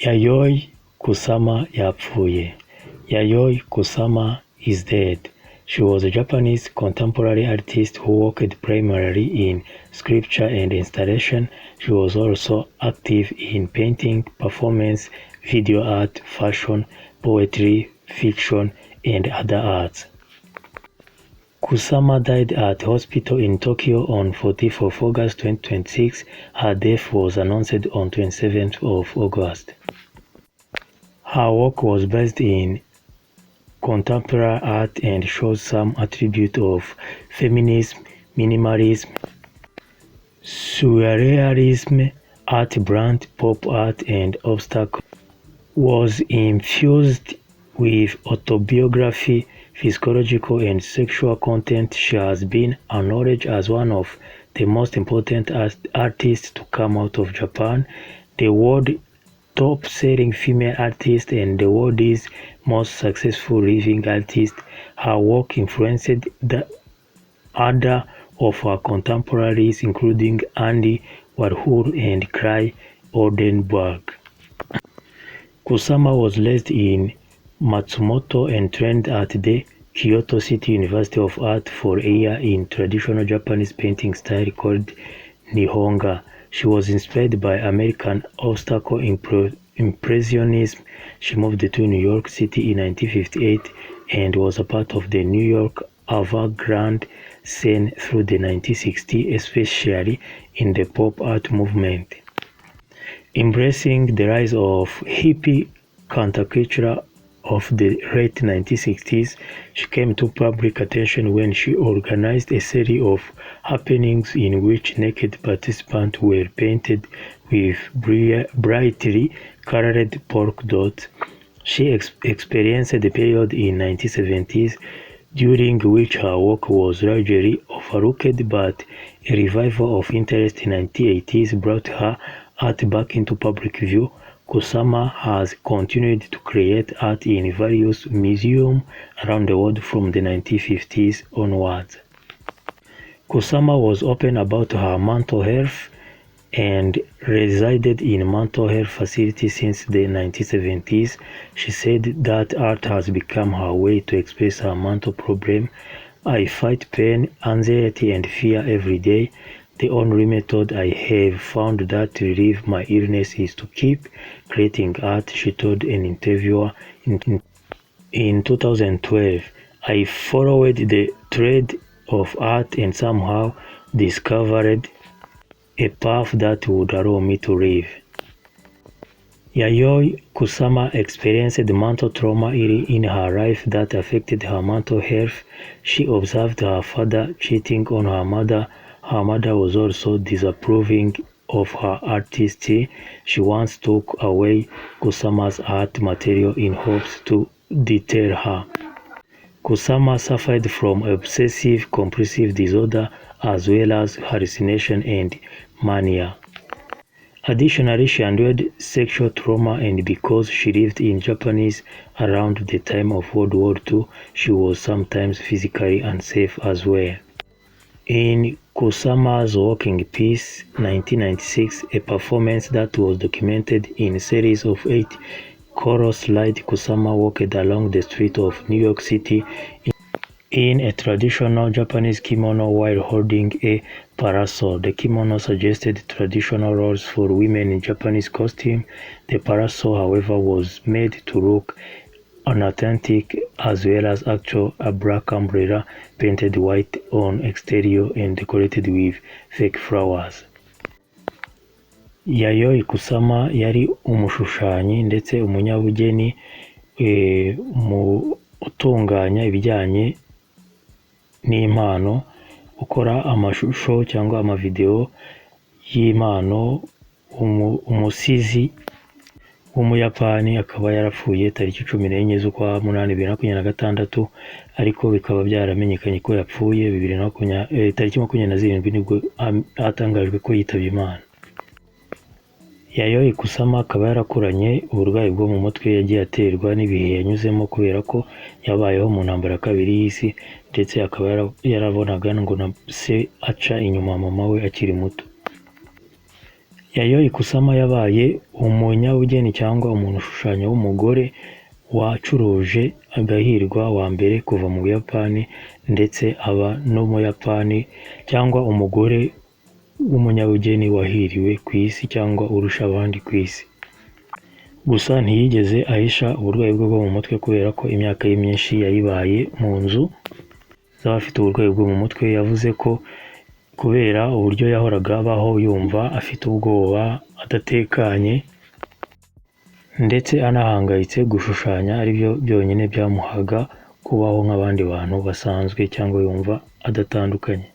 Yayoi Kusama yapfuye. Yayoi Kusama is dead. She was a Japanese contemporary artist who worked primarily in sculpture and installation. She was also active in painting, performance, video art, fashion, poetry, fiction, and other arts. Kusama died at hospital in Tokyo on 14th of August 2026. Her death was announced on 27th of August. Her work was based in contemporary art and shows some attribute of feminism, minimalism, surrealism, art brand, pop art, and obstacle. Was infused with autobiography, physiological and sexual content. She has been acknowledged as one of the most important artists to come out of Japan, the world's top-selling female artist and the world's most successful living artist. Her work influenced the other of her contemporaries, including Andy Warhol and Kai Oldenburg. Kusama was raised in Matsumoto and trained at the Kyoto City University of Art for a year in traditional Japanese painting style called Nihonga. She was inspired by American obstacle impressionism. She moved to New York City in 1958 and was a part of the New York avant-garde scene through the 1960s, especially in the pop art movement. Embracing the rise of hippie counterculture of the late 1960s, she came to public attention when she organized a series of happenings in which naked participants were painted with brightly colored polka dots. She experienced a period in the 1970s during which her work was largely overlooked, but a revival of interest in the 1980s brought her art back into public view. Kusama has continued to create art in various museums around the world from the 1950s onwards. Kusama was open about her mental health and resided in mental health facilities since the 1970s. She said that art has become her way to express her mental problem. I fight pain, anxiety, and fear every day. The only method I have found that to relieve my illness is to keep creating art, she told an interviewer in 2012. I followed the thread of art and somehow discovered a path that would allow me to live. Yayoi Kusama experienced mental trauma in her life that affected her mental health. She observed her father cheating on her mother. Her mother was also disapproving of her artistry. She once took away Kusama's art material in hopes to deter her. Kusama suffered from obsessive-compulsive disorder as well as hallucination and mania. Additionally, she endured sexual trauma, and because she lived in Japan around the time of World War II, she was sometimes physically unsafe as well. In Kusama's working piece, 1996, a performance that was documented in a series of 8 color slides, Kusama walked along the street of New York City in a traditional Japanese kimono while holding a parasol. The kimono suggested traditional roles for women in Japanese costume. The parasol, however, was made to look unauthentic, as well as actual a black umbrella painted white on exterior and decorated with fake flowers. Yayoi Kusama yari umushushanyi ndetse umunyabugeni mu utunganya ibijyanye n'impano, ukora amashusho cyangwa amavideo y'impano, umusizi w'umuyapani akaba yarapfuye tariki 14 z'ukwa munani 2026, ariko bikaba byaramenyekanye ko yapfuye tariki 27 nibwo hatangajwe ko yitabye Imana. Yayoi Kusama akaba yarakuranye uburwayi bwo mu mutwe yagiye aterwa n'ibihe yanyuzemo kubera ko yabayeho mu ntambara ya kabiri y'isi, ndetse akaba yarabonaga ngo se aca inyuma mama we akiri muto. Yayoi Kusama yabaye umunyabugeni cyangwa umuntu ushushanya w'umugore wacuruje agahirwa wa mbere kuva mu Buyapani, ndetse aba n'Umuyapani cyangwa umugore w'umunyabugeni wahiriwe ku isi cyangwa urusha abandi ku isi. Gusa ntiyigeze ahisha uburwayi bwe bwo mu mutwe kubera ko imyaka ye myinshi yayibaye mu nzu z'abafite uburwayi bwo mu mutwe. Yavuze ko kubera uburyo yahoraga abaho yumva afite ubwoba, adatekanye ndetse anahangayitse, gushushanya aribyo byonyine byamuhaga kubaho nk'abandi bantu basanzwe cyangwa yumva adatandukanye.